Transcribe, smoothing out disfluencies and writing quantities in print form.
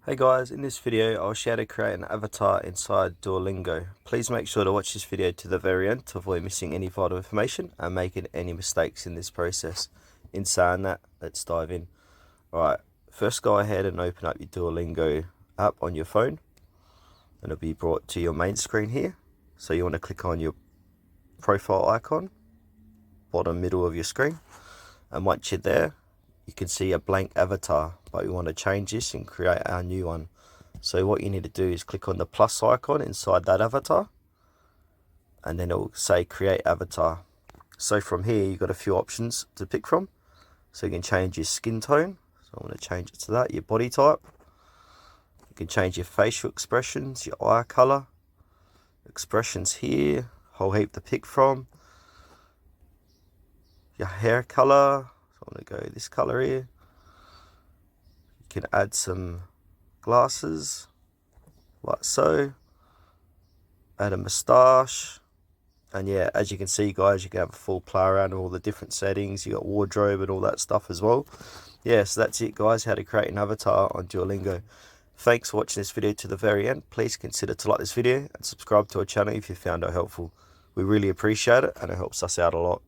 Hey guys, in this video I'll share how to create an avatar inside Duolingo. Please make sure to watch this video to the very end to avoid missing any vital information and making any mistakes in this process. In saying that, let's dive in. Alright, first go ahead and open up your Duolingo app on your phone and it'll be brought to your main screen here. So you want to click on your profile icon, bottom middle of your screen, and once you're there you can see a blank avatar, but we want to change this and create our new one. So what you need to do is click on the plus icon inside that avatar and then it will say create avatar. So from here you've got a few options to pick from. So you can change your skin tone, so I'm going to change it to that, your body type. You can change your facial expressions, your eye color, expressions here, whole heap to pick from, your hair color. So I'm going to go this color here. You can add some glasses, like so. Add a moustache. And yeah, as you can see guys, you can have a full play around with all the different settings. You got wardrobe and all that stuff as well. Yeah, so that's it guys, how to create an avatar on Duolingo. Thanks for watching this video to the very end. Please consider to like this video and subscribe to our channel if you found it helpful. We really appreciate it and it helps us out a lot.